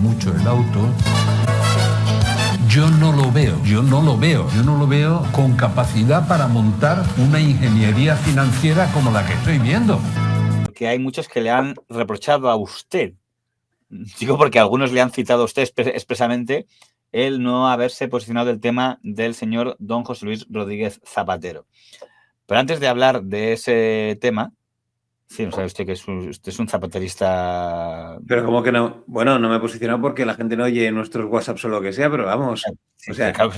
mucho el auto. Yo no lo veo con capacidad para montar una ingeniería financiera como la que estoy viendo. Que hay muchos que le han reprochado a usted, digo porque algunos le han citado a usted expresamente, el no haberse posicionado del tema del señor don José Luis Rodríguez Zapatero. Pero antes de hablar de ese tema, sí, no sabe usted que usted es un zapaterista. Pero como que no, bueno, no me he posicionado porque la gente no oye nuestros WhatsApps o lo que sea, pero vamos, Sí, o sea, claro,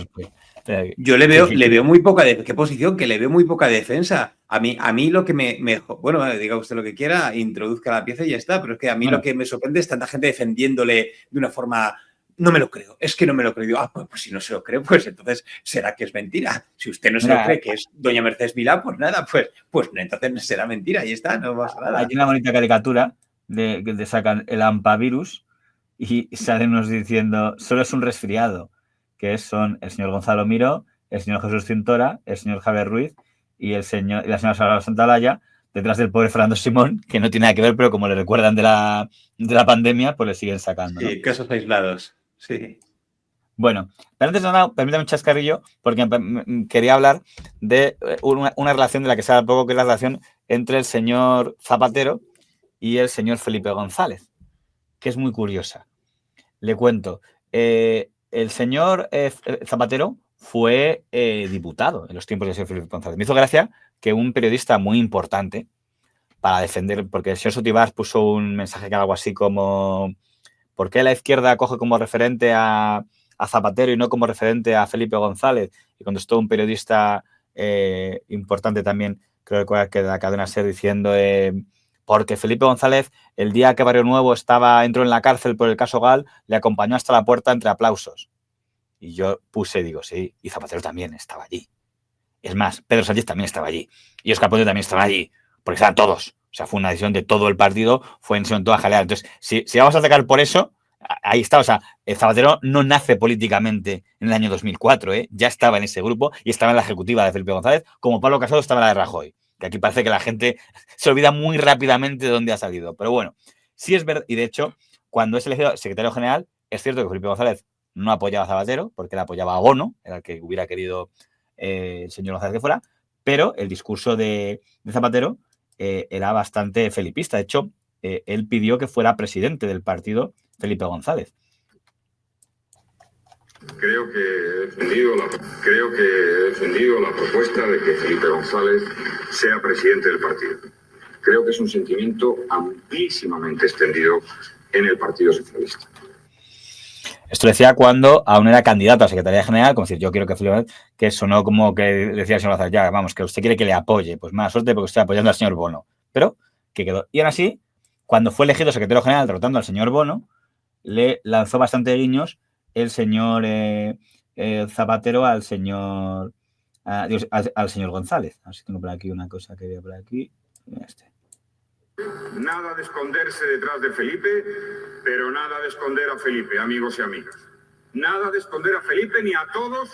yo le veo muy poca ¿qué posición? Que le veo muy poca defensa. A mí lo que bueno, diga usted lo que quiera, introduzca la pieza y ya está, pero es que a mí lo que me sorprende es tanta gente defendiéndole de una forma, no me lo creo, es que no me lo creo. Digo, pues si no se lo cree, pues entonces será que es mentira. Si usted no se lo cree que es doña Mercedes Milá, pues nada, pues entonces será mentira y ya está, no pasa nada. Hay una bonita caricatura que sacan el ampavirus y salen unos diciendo, solo es un resfriado, que son el señor Gonzalo Miró, el señor Jesús Cintora, el señor Javier Ruiz y la señora Sara Santalaya, detrás del pobre Fernando Simón, que no tiene nada que ver, pero como le recuerdan de la pandemia, pues le siguen sacando, ¿no? Sí, casos aislados, sí. Bueno, pero antes de nada, permítame un chascarrillo, porque quería hablar de una relación de la que se habla poco, que es la relación entre el señor Zapatero y el señor Felipe González, que es muy curiosa. Le cuento, el señor Zapatero fue diputado en los tiempos del señor Felipe González. Me hizo gracia que un periodista muy importante para defender, porque el señor Sotibás puso un mensaje que era algo así como ¿por qué la izquierda coge como referente a Zapatero y no como referente a Felipe González? Y contestó un periodista importante también, creo que de la cadena SER, diciendo porque Felipe González, el día que Barrio Nuevo entró en la cárcel por el caso Gal, le acompañó hasta la puerta entre aplausos. Y yo digo, sí, y Zapatero también estaba allí. Es más, Pedro Sánchez también estaba allí. Y Óscar Puente también estaba allí, porque estaban todos. O sea, fue una decisión de todo el partido, fue en toda jalea. Entonces, si vamos a atacar por eso, ahí está. O sea, el Zapatero no nace políticamente en el año 2004, ya estaba en ese grupo y estaba en la ejecutiva de Felipe González, como Pablo Casado estaba en la de Rajoy. Que aquí parece que la gente se olvida muy rápidamente de dónde ha salido. Pero bueno, sí es verdad. Y de hecho, cuando es elegido secretario general, es cierto que Felipe González no apoyaba a Zapatero, porque él apoyaba a Bono, era el que hubiera querido el señor González que fuera, pero el discurso de Zapatero era bastante felipista. De hecho, él pidió que fuera presidente del partido Felipe González. Creo que he defendido la propuesta de que Felipe González sea presidente del partido. Creo que es un sentimiento amplísimamente extendido en el Partido Socialista. Esto decía cuando aún era candidato a Secretaría General, como decir, yo quiero que Felipe, que sonó como que decía el señor González, ya, vamos, que usted quiere que le apoye. Pues más suerte porque estoy apoyando al señor Bono. Pero que quedó. Y aún así, cuando fue elegido secretario general derrotando al señor Bono, le lanzó bastante guiños el señor Zapatero al señor al señor González. A ver si tengo por aquí una cosa que veo por aquí. Nada de esconderse detrás de Felipe, pero nada de esconder a Felipe, amigos y amigas. Nada de esconder a Felipe ni a todos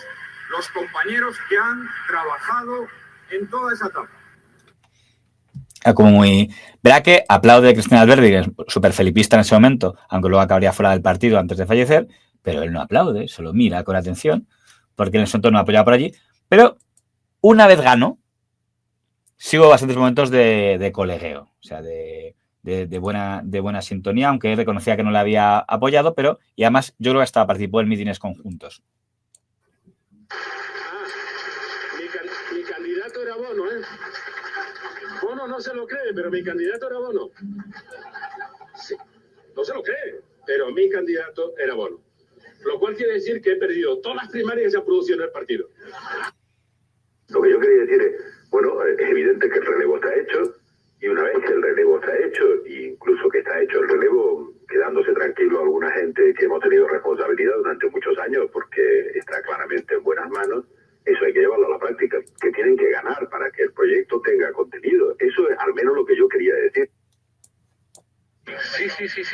los compañeros que han trabajado en toda esa etapa. Como muy... Verá que aplaude Cristina Alberdi, que es súper felipista en ese momento, aunque luego acabaría fuera del partido antes de fallecer, pero él no aplaude, solo mira con atención, porque en ese momento no apoyaba por allí. Pero una vez ganó, sí hubo bastantes momentos de colegueo, o sea, de buena sintonía, aunque él reconocía que no le había apoyado, pero, y además yo creo que hasta participó en mítines conjuntos. Mi candidato era Bono, ¿eh? Bono no se lo cree, pero mi candidato era Bono. Sí, no se lo cree, pero mi candidato era Bono. Lo cual quiere decir que he perdido todas las primarias que se han producido en el partido. Lo que yo quería decir es, bueno, es evidente que el relevo está hecho, y una vez que el relevo está hecho, incluso que está hecho el relevo, quedándose tranquilo alguna gente que hemos tenido responsabilidad durante muchos años, porque está claramente en buenas manos, eso hay que llevarlo a la práctica, que tienen que ganar para que el proyecto tenga contenido. Eso es al menos lo que yo quería decir. Sí.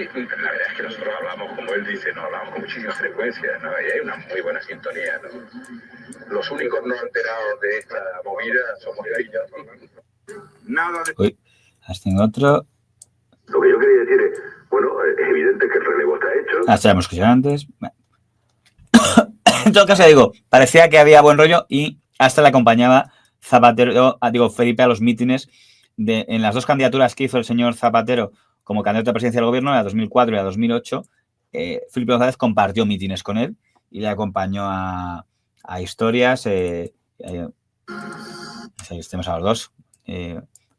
La verdad es que nosotros hablamos, como él dice, nos hablamos con muchísima frecuencia, ¿no? Y hay una muy buena sintonía, ¿no? Los únicos no alterados de esta movida somos él y yo. Nada de... Uy, tengo otro. Lo que yo quería decir es, bueno, es evidente que el relevo está hecho. Ah, ya hemos escuchado antes. En todo caso, digo, parecía que había buen rollo y hasta le acompañaba Felipe a los mítines en las dos candidaturas que hizo el señor Zapatero como candidato a presidencia del gobierno, en la 2004 y la 2008. Felipe González compartió mítines con él y le acompañó a historias. Estemos a los dos,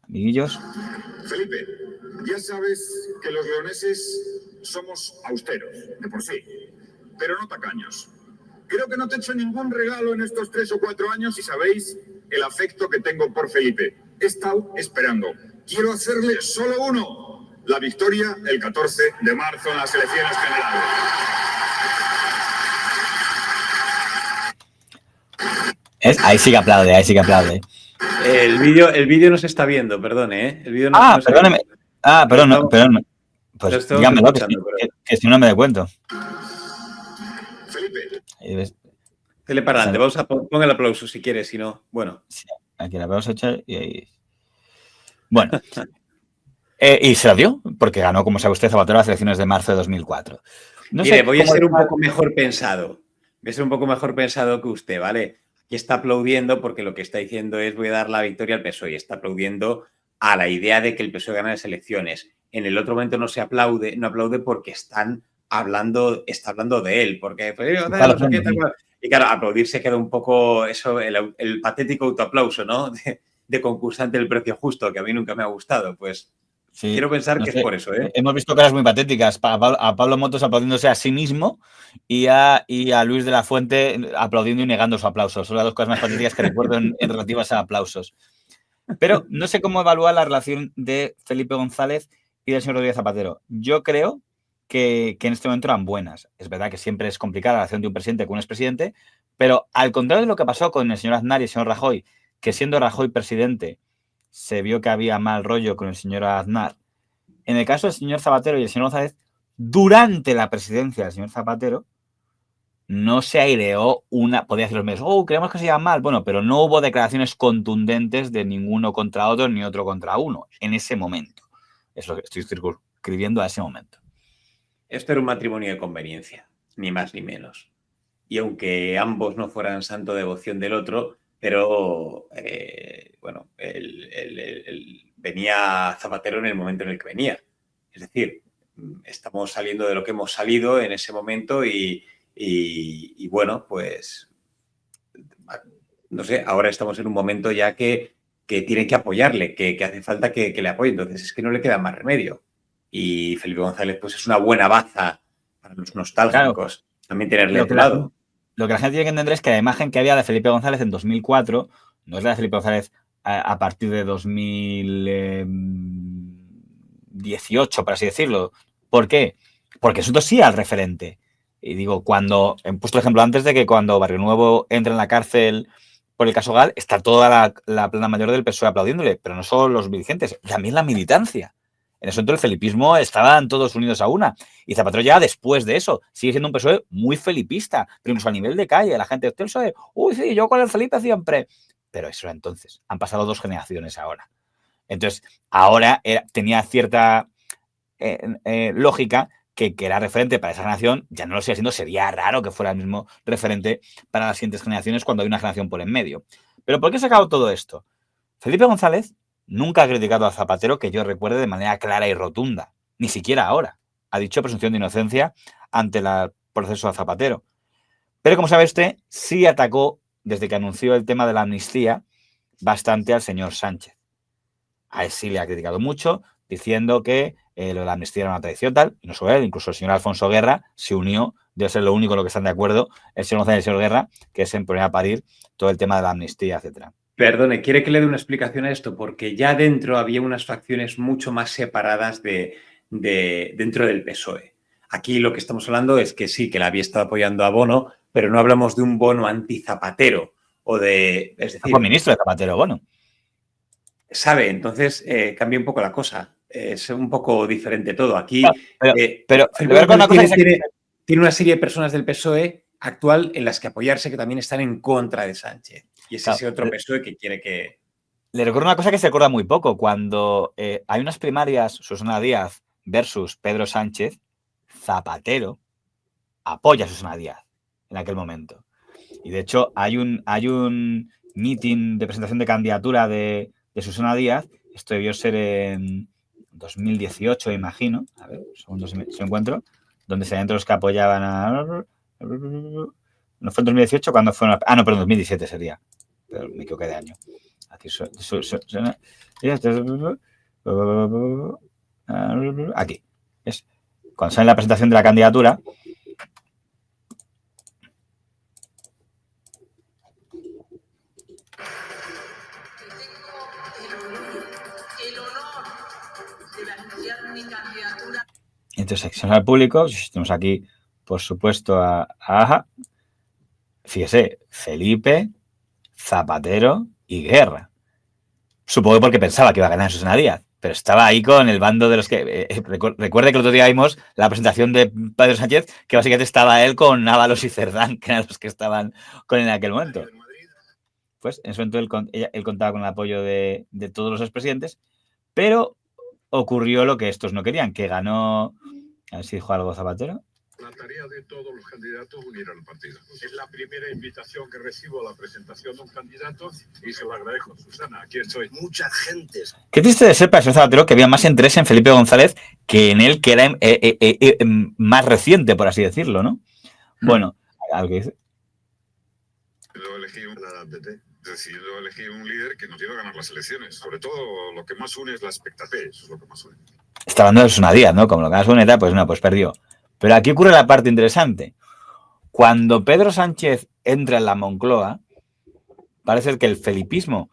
amiguillos. Felipe, ya sabes que los leoneses somos austeros, de por sí, pero no tacaños. Creo que no te he hecho ningún regalo en estos 3 o 4 años y sabéis el afecto que tengo por Felipe. He estado esperando. Quiero hacerle solo uno: la victoria el 14 de marzo en las elecciones generales. Ahí sí que aplaude, ahí sí que aplaude. El vídeo no se está viendo, perdone, ¿eh? El vídeo perdóneme. Perdón. Pues dígamelo, que si no me doy cuenta. Felipe. Dele para adelante, vamos a poner el aplauso si quieres, si no, bueno. Sí, aquí el aplauso echar y ahí. Bueno. Y se lo dio, porque ganó, como sabe usted, Zapatero las elecciones de marzo de 2004. Mire, voy a ser un poco mejor pensado. Voy a ser un poco mejor pensado que usted, ¿vale? Aquí está aplaudiendo porque lo que está diciendo es voy a dar la victoria al PSOE. Y está aplaudiendo a la idea de que el PSOE gana las elecciones. En el otro momento no aplaude porque está hablando de él. Porque, y claro, aplaudir se queda un poco eso, el patético autoaplauso, ¿no? De concursante del precio justo, que a mí nunca me ha gustado. Pues sí, quiero pensar que es por eso, ¿eh? Hemos visto cosas muy patéticas. A Pablo Motos aplaudiéndose a sí mismo y a Luis de la Fuente aplaudiendo y negando su aplauso. Son las dos cosas más patéticas que recuerdo en relativas a aplausos. Pero no sé cómo evaluar la relación de Felipe González y del señor Rodríguez Zapatero. Yo creo que en este momento eran buenas. Es verdad que siempre es complicada la relación de un presidente con un expresidente, pero al contrario de lo que pasó con el señor Aznar y el señor Rajoy, que siendo Rajoy presidente se vio que había mal rollo con el señor Aznar, en el caso del señor Zapatero y el señor González, durante la presidencia del señor Zapatero, no se aireó podía decir los medios, creemos que se llama mal, bueno, pero no hubo declaraciones contundentes de ninguno contra otro ni otro contra uno en ese momento. Es lo que estoy circunscribiendo a ese momento. Esto era un matrimonio de conveniencia, ni más ni menos. Y aunque ambos no fueran santo devoción del otro, pero bueno, venía Zapatero en el momento en el que venía. Es decir, estamos saliendo de lo que hemos salido en ese momento y bueno, pues no sé, ahora estamos en un momento ya que tienen que apoyarle, que hace falta que le apoye. Entonces es que no le queda más remedio. Y Felipe González pues es una buena baza para los nostálgicos. Claro, también tenerle a tu lado. Lo que la gente tiene que entender es que la imagen que había de Felipe González en 2004 no es la de Felipe González a partir de 2018, por así decirlo. ¿Por qué? Porque eso sí al referente. Y digo, he puesto el ejemplo antes de que cuando Barrio Nuevo entra en la cárcel por el caso Gal, está toda la plana mayor del PSOE aplaudiéndole, pero no solo los dirigentes, también la militancia. En ese momento el felipismo estaban todos unidos a una. Y Zapatero ya después de eso sigue siendo un PSOE muy felipista, pero incluso a nivel de calle. La gente, usted el PSOE, sí, yo con el Felipe siempre. Pero eso era entonces. Han pasado 2 generaciones ahora. Entonces, ahora tenía cierta lógica que era referente para esa generación, ya no lo sigue siendo, sería raro que fuera el mismo referente para las siguientes generaciones cuando hay una generación por en medio. ¿Pero por qué he sacado todo esto? Felipe González nunca ha criticado a Zapatero que yo recuerde de manera clara y rotunda, ni siquiera ahora. Ha dicho presunción de inocencia ante el proceso a Zapatero. Pero como sabe usted, sí atacó, desde que anunció el tema de la amnistía, bastante al señor Sánchez. A él sí le ha criticado mucho, diciendo que lo de la amnistía era una traición tal, y no solo él, incluso el señor Alfonso Guerra se unió, debe ser lo único en lo que están de acuerdo, el señor González y el señor Guerra, que es en poner a parir todo el tema de la amnistía, etcétera. Perdone, ¿quiere que le dé una explicación a esto? Porque ya dentro había unas facciones mucho más separadas dentro del PSOE. Aquí lo que estamos hablando es que sí, que la había estado apoyando a Bono, pero no hablamos de un Bono anti-Zapatero o de... Es decir, fue ministro de Zapatero, Bono. ¿Sabe? Entonces cambia un poco la cosa. Es un poco diferente todo. Aquí pero tiene una serie de personas del PSOE actual en las que apoyarse que también están en contra de Sánchez. Y es ese otro PSOE que quiere que... Le recuerdo una cosa que se recuerda muy poco. Cuando hay unas primarias, Susana Díaz versus Pedro Sánchez, Zapatero apoya a Susana Díaz en aquel momento. Y de hecho hay un meeting de presentación de candidatura de Susana Díaz. Esto debió ser en 2018, imagino. A ver, un segundo si me encuentro. Donde se entre los que apoyaban a... ¿No fue en 2018? ¿Cuándo fue? No, pero en 2017 sería. Pero me equivoqué de año. Aquí. Es cuando sale la presentación de la candidatura. Entonces, sección al público, tenemos aquí, por supuesto, fíjese, Felipe, Zapatero y Guerra. Supongo porque pensaba que iba a ganar Susana Díaz, pero estaba ahí con el bando de los que... recuerde que el otro día vimos la presentación de Pedro Sánchez, que básicamente estaba él con Ábalos y Cerdán, que eran los que estaban con él en aquel momento. Pues en ese momento él contaba con el apoyo de todos los expresidentes, pero ocurrió lo que estos no querían, que ganó... A ver si dijo algo Zapatero. La tarea de todos los candidatos es unir al partido. Es la primera invitación que recibo a la presentación de un candidato y se lo agradezco. Susana, aquí estoy. Mucha gente. Qué triste de ser para el señor Zapatero que había más interés en Felipe González que en él, que era más reciente, por así decirlo, ¿no? Bueno, algo que dice. Yo elegí decidido elegir un líder que nos lleve a ganar las elecciones. Sobre todo, lo que más une es la expectativa. Eso es lo que más une. Está hablando de Susana Díaz, ¿no? Como lo que más une, pues no, pues perdió. Pero aquí ocurre la parte interesante. Cuando Pedro Sánchez entra en la Moncloa, parece que el felipismo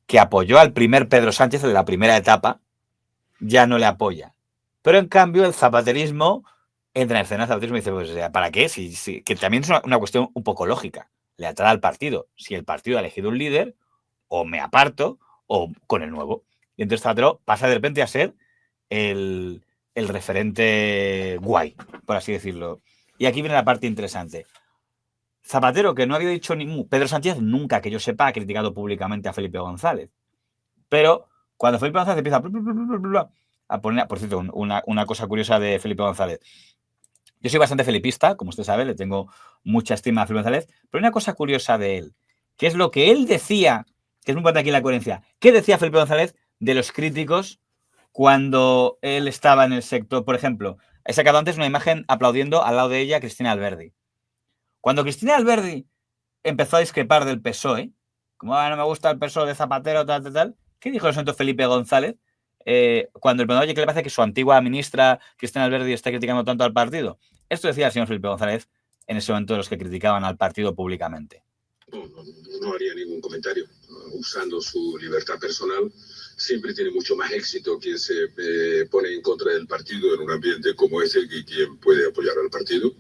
que apoyó al primer Pedro Sánchez de la primera etapa ya no le apoya. Pero en cambio el zapaterismo entra en escena, el zapaterismo y dice, pues ¿para qué? Que también es una cuestión un poco lógica. Lealtad al partido. Si el partido ha elegido un líder, o me aparto o con el nuevo. Y entonces Zapatero pasa de repente a ser el referente guay, por así decirlo. Y aquí viene la parte interesante. Zapatero, que no había dicho Pedro Sánchez nunca, que yo sepa, ha criticado públicamente a Felipe González. Pero cuando Felipe González empieza a poner, por cierto, una cosa curiosa de Felipe González. Yo soy bastante felipista, como usted sabe, le tengo mucha estima a Felipe González, pero hay una cosa curiosa de él, que es lo que él decía, que es muy importante aquí la coherencia. ¿Qué decía Felipe González de los críticos cuando él estaba en el sector? Por ejemplo, he sacado antes una imagen aplaudiendo al lado de ella a Cristina Alberdi. Cuando Cristina Alberdi empezó a discrepar del PSOE, como no me gusta el PSOE de Zapatero, tal, ¿qué dijo el señor Felipe González? Cuando el preguntó, oye, ¿qué le parece que su antigua ministra Cristina Alberdi está criticando tanto al partido? Esto decía el señor Felipe González en ese momento de los que criticaban al partido públicamente. No haría ningún comentario. Usando su libertad personal, siempre tiene mucho más éxito quien se pone en contra del partido en un ambiente como ese que quien puede apoyar al partido.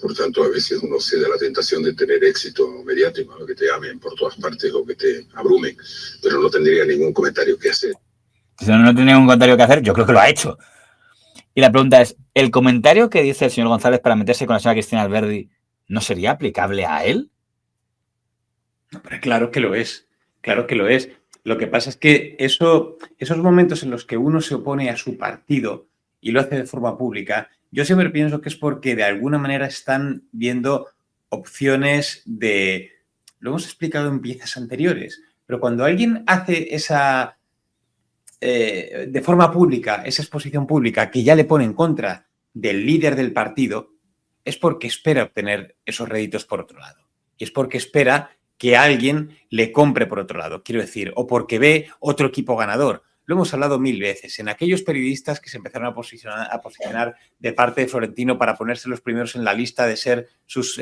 Por tanto, a veces uno cede a la tentación de tener éxito mediático, que te amen por todas partes o que te abrumen, pero no tendría ningún comentario que hacer. Si no tiene ningún comentario que hacer, yo creo que lo ha hecho. Y la pregunta es, ¿el comentario que dice el señor González para meterse con la señora Cristina Alberdi no sería aplicable a él? No, pero claro que lo es. Claro que lo es. Lo que pasa es que esos momentos en los que uno se opone a su partido y lo hace de forma pública, yo siempre pienso que es porque de alguna manera están viendo opciones de... Lo hemos explicado en piezas anteriores, pero cuando alguien hace esa... de forma pública, esa exposición pública que ya le pone en contra del líder del partido, es porque espera obtener esos réditos por otro lado. Y es porque espera que alguien le compre por otro lado, quiero decir, o porque ve otro equipo ganador. Lo hemos hablado 1000 veces. En aquellos periodistas que se empezaron a posicionar de parte de Florentino para ponerse los primeros en la lista de ser sus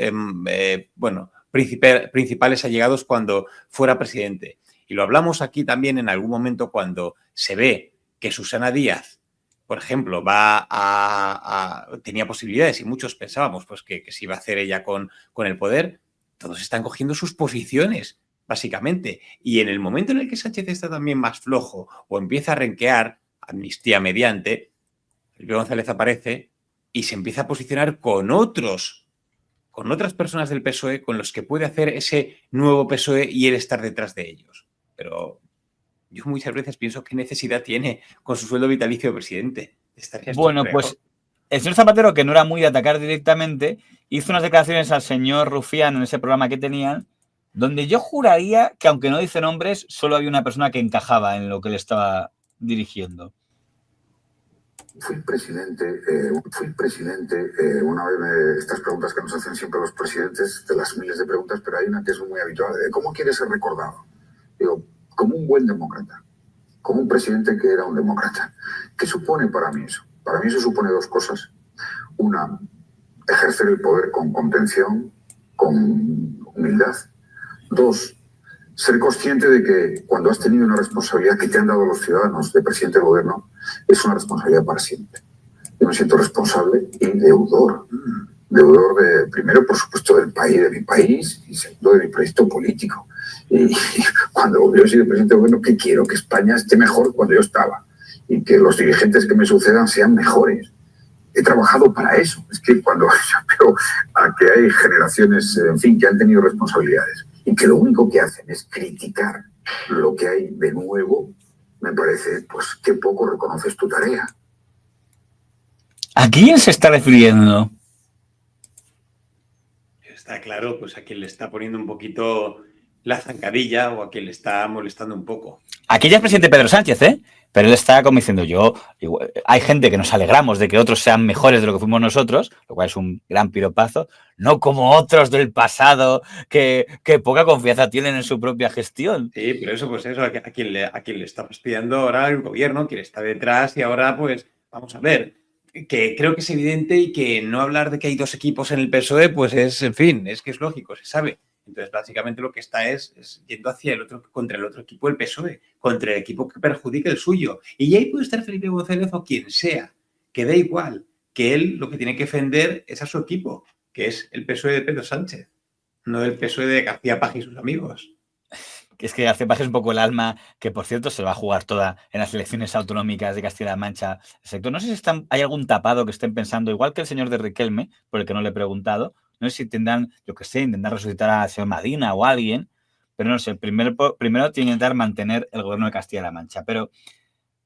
principales allegados cuando fuera presidente. Y lo hablamos aquí también en algún momento cuando se ve que Susana Díaz, por ejemplo, tenía posibilidades y muchos pensábamos pues, que se iba a hacer ella con el poder. Todos están cogiendo sus posiciones, básicamente. Y en el momento en el que Sánchez está también más flojo o empieza a renquear, amnistía mediante, Felipe González aparece y se empieza a posicionar con otras personas del PSOE con los que puede hacer ese nuevo PSOE y él estar detrás de ellos. Pero yo muchas veces pienso qué necesidad tiene con su sueldo vitalicio de presidente. Es Bueno, pues el señor Zapatero, que no era muy de atacar directamente, hizo unas declaraciones al señor Rufián en ese programa que tenían, donde yo juraría que, aunque no dice nombres, solo había una persona que encajaba en lo que le estaba dirigiendo. Fui presidente, una vez estas preguntas que nos hacen siempre los presidentes, de las miles de preguntas, pero hay una que es muy habitual, de ¿cómo quiere ser recordado? Digo, como un buen demócrata, como un presidente que era un demócrata. ¿Qué supone para mí eso? Para mí eso supone dos cosas. Una, ejercer el poder con contención, con humildad. Dos, ser consciente de que cuando has tenido una responsabilidad que te han dado los ciudadanos de presidente del gobierno, es una responsabilidad para siempre. Yo me siento responsable y deudor. Deudor de, primero, por supuesto, del país, de mi país, y segundo, de mi proyecto político. Y cuando yo soy presidente del gobierno, ¿qué quiero? Que España esté mejor que cuando yo estaba y que los dirigentes que me sucedan sean mejores. He trabajado para eso. Es que cuando yo veo a que hay generaciones, en fin, que han tenido responsabilidades y que lo único que hacen es criticar lo que hay de nuevo, me parece, pues, qué poco reconoces tu tarea. ¿A quién se está refiriendo? Está claro, pues a quien le está poniendo un poquito la zancadilla o a quien le está molestando un poco. Aquí ya es presidente Pedro Sánchez, ¿eh? Pero él está como diciendo, hay gente que nos alegramos de que otros sean mejores de lo que fuimos nosotros, lo cual es un gran piropazo, no como otros del pasado que poca confianza tienen en su propia gestión. Sí, pero eso, pues eso, a quien le está fastidiando ahora el gobierno, quien está detrás, y ahora, pues, vamos a ver, que creo que es evidente y que no hablar de que hay dos equipos en el PSOE, pues es, en fin, es que es lógico, se sabe. Entonces, básicamente lo que está es yendo hacia el otro, contra el otro equipo del PSOE, contra el equipo que perjudique el suyo. Y ahí puede estar Felipe González o quien sea, que da igual, que él lo que tiene que defender es a su equipo, que es el PSOE de Pedro Sánchez, no el PSOE de García Paje y sus amigos. Es que García Paje es un poco el alma que, por cierto, se va a jugar toda en las elecciones autonómicas de Castilla-La Mancha. No sé si hay algún tapado que estén pensando, igual que el señor de Riquelme, por el que no le he preguntado, no sé si tendrán, yo qué sé, intentar resucitar a señor Madina o a alguien, pero no sé, primero tiene que intentar mantener el gobierno de Castilla-La Mancha. Pero,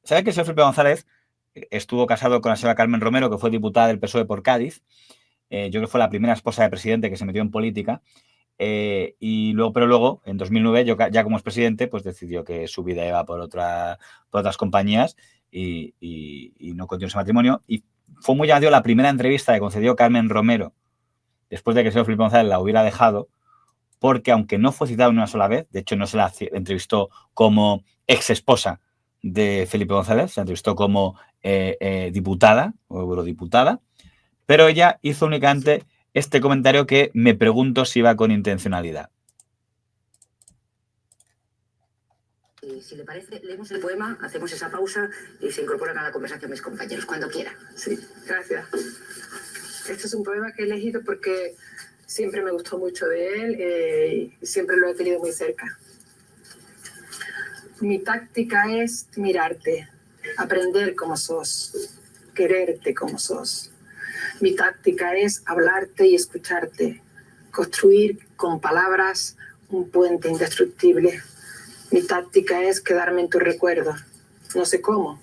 ¿sabe que el señor Felipe González estuvo casado con la señora Carmen Romero, que fue diputada del PSOE por Cádiz? Yo creo que fue la primera esposa del presidente que se metió en política. Y luego, en 2009, ya como expresidente, pues decidió que su vida iba por otras compañías y no continuó ese matrimonio. Y fue muy llamativo la primera entrevista que concedió Carmen Romero después de que el señor Felipe González la hubiera dejado, porque aunque no fue citada una sola vez, de hecho no se la entrevistó como ex esposa de Felipe González, se la entrevistó como diputada o eurodiputada, pero ella hizo únicamente este comentario que me pregunto si va con intencionalidad. Si le parece, leemos el poema, hacemos esa pausa y se incorporan a la conversación mis compañeros, cuando quieran. Sí, gracias. Este es un poema que he elegido porque siempre me gustó mucho de él y siempre lo he tenido muy cerca. Mi táctica es mirarte, aprender como sos, quererte como sos. Mi táctica es hablarte y escucharte, construir con palabras un puente indestructible. Mi táctica es quedarme en tu recuerdo, no sé cómo,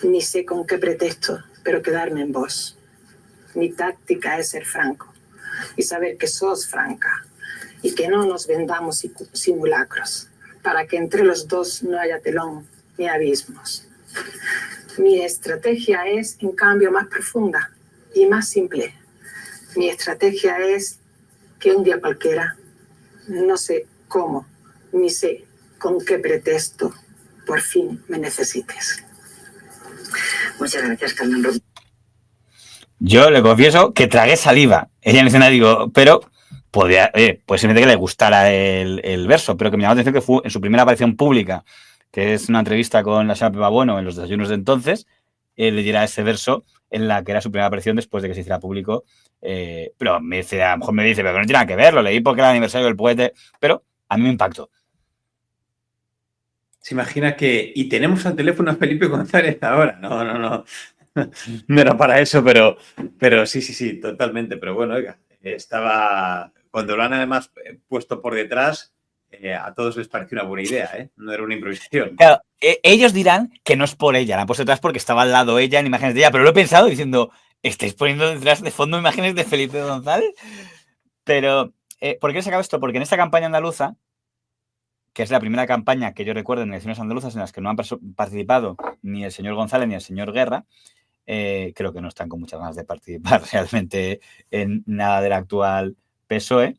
ni sé con qué pretexto, pero quedarme en vos. Mi táctica es ser franco y saber que sos franca y que no nos vendamos simulacros para que entre los dos no haya telón ni abismos. Mi estrategia es, en cambio, más profunda y más simple. Mi estrategia es que un día cualquiera, no sé cómo, ni sé con qué pretexto, por fin me necesites. Muchas gracias, Carmen Romero. Yo le confieso que tragué saliva. Ella menciona, digo, pero podía, pues se me dice que le gustara el verso, pero que me llamó la atención que fue en su primera aparición pública, que es una entrevista con la señora Pepa Bueno en los desayunos de entonces, le diera ese verso en la que era su primera aparición después de que se hiciera público. Pero me dice, a lo mejor me dice, pero no tiene nada que ver, lo leí porque era el aniversario del poeta, pero a mí me impactó. Se imagina que... Y tenemos al teléfono a Felipe González ahora. No. No era para eso, pero sí, totalmente. Pero bueno, oiga, estaba... Cuando lo han además puesto por detrás, a todos les pareció una buena idea, ¿eh? No era una improvisación. Claro, ellos dirán que no es por ella, la han puesto detrás porque estaba al lado ella en imágenes de ella, pero lo he pensado diciendo, ¿estáis poniendo detrás de fondo imágenes de Felipe González? Pero, ¿por qué he sacado esto? Porque en esta campaña andaluza, que es la primera campaña que yo recuerdo en elecciones andaluzas en las que no han participado ni el señor González ni el señor Guerra, creo que no están con muchas ganas de participar realmente en nada del actual PSOE,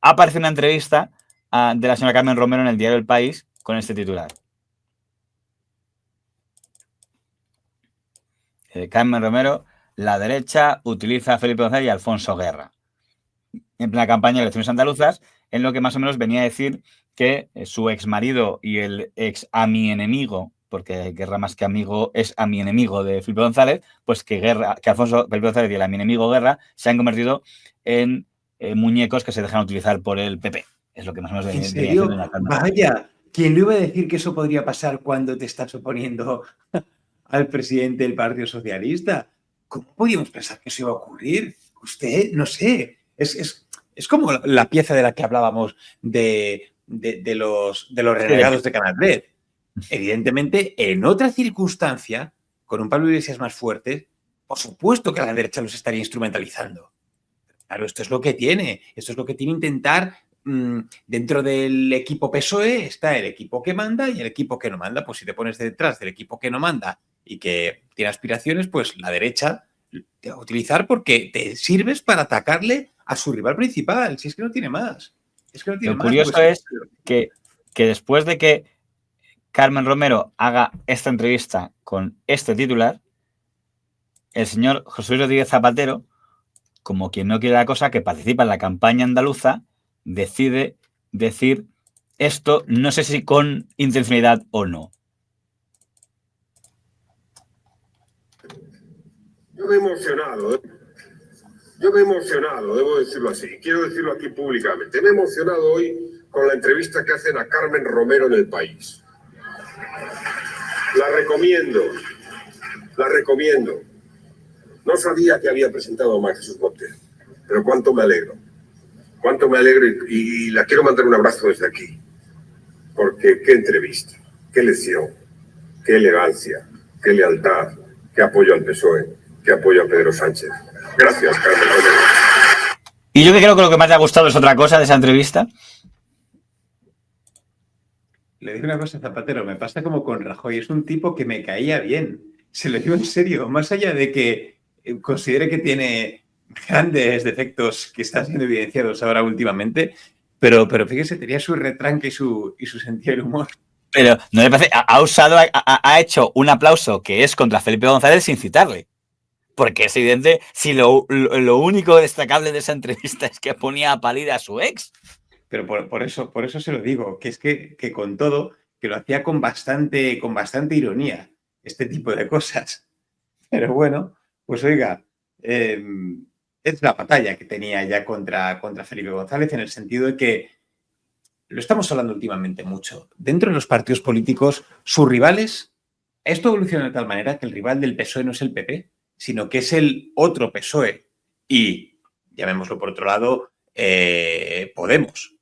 aparece una entrevista de la señora Carmen Romero en el diario El País con este titular. Carmen Romero, la derecha utiliza a Felipe González y a Alfonso Guerra. En plena campaña de elecciones andaluzas, en lo que más o menos venía a decir que su exmarido y el ex a mi enemigo, porque Guerra más que amigo es a mi enemigo de Felipe González, pues que Felipe González y el a mi enemigo Guerra se han convertido en muñecos que se dejan utilizar por el PP. Es lo que más o menos ¿En serio? Vaya, ¿quién le iba a decir que eso podría pasar cuando te estás oponiendo al presidente del Partido Socialista? ¿Cómo podíamos pensar que eso iba a ocurrir? Usted, no sé, es como la pieza de la que hablábamos de los renegados de Canal 3. Evidentemente, en otra circunstancia, con un Pablo Iglesias más fuerte, por supuesto que a la derecha los estaría instrumentalizando. Claro, esto es lo que tiene intentar, dentro del equipo PSOE está el equipo que manda y el equipo que no manda. Pues si te pones detrás del equipo que no manda y que tiene aspiraciones, pues la derecha te va a utilizar porque te sirves para atacarle a su rival principal. Si es que no tiene más. Lo curioso es que después de que Carmen Romero haga esta entrevista con este titular, el señor José Luis Rodríguez Zapatero, como quien no quiere la cosa, que participa en la campaña andaluza, decide decir esto, no sé si con intencionalidad o no. Yo me he emocionado, debo decirlo así. Quiero decirlo aquí públicamente. Me he emocionado hoy con la entrevista que hacen a Carmen Romero en El País. La recomiendo. No sabía que había presentado a María Jesús Montero, pero cuánto me alegro y la quiero mandar un abrazo desde aquí, porque qué entrevista, qué lección, qué elegancia, qué lealtad, qué apoyo al PSOE, qué apoyo a Pedro Sánchez. Gracias, Carmen Romero. Y yo que creo que lo que más le ha gustado es otra cosa de esa entrevista. Le digo una cosa a Zapatero, me pasa como con Rajoy, es un tipo que me caía bien, se lo digo en serio, más allá de que considere que tiene grandes defectos que están siendo evidenciados ahora últimamente, pero fíjese, tenía su retranque y su sentido del humor. Pero no le parece, ha hecho un aplauso que es contra Felipe González sin citarle. Porque es evidente, si lo único destacable de esa entrevista es que ponía a parir a su ex. Pero por eso se lo digo, que es que con todo, que lo hacía con bastante ironía, este tipo de cosas. Pero bueno, pues oiga, es la batalla que tenía ya contra Felipe González, en el sentido de que, lo estamos hablando últimamente mucho, dentro de los partidos políticos, sus rivales, esto evoluciona de tal manera que el rival del PSOE no es el PP, sino que es el otro PSOE. Y, llamémoslo por otro lado, Podemos.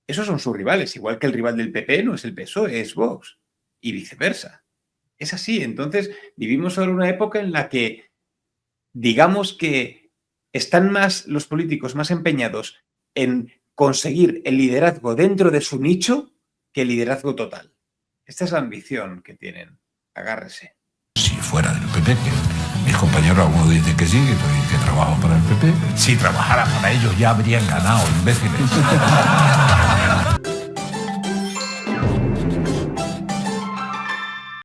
Esos son sus rivales, igual que el rival del PP no es el PSOE, es Vox, y viceversa. Es así. Entonces, vivimos ahora una época en la que, digamos que están más los políticos más empeñados en conseguir el liderazgo dentro de su nicho que el liderazgo total. Esta es la ambición que tienen. Agárrese. Si fuera del PP, que mis compañeros algunos dicen que sí, que trabajo para el PP, si trabajara para ellos ya habrían ganado, imbéciles.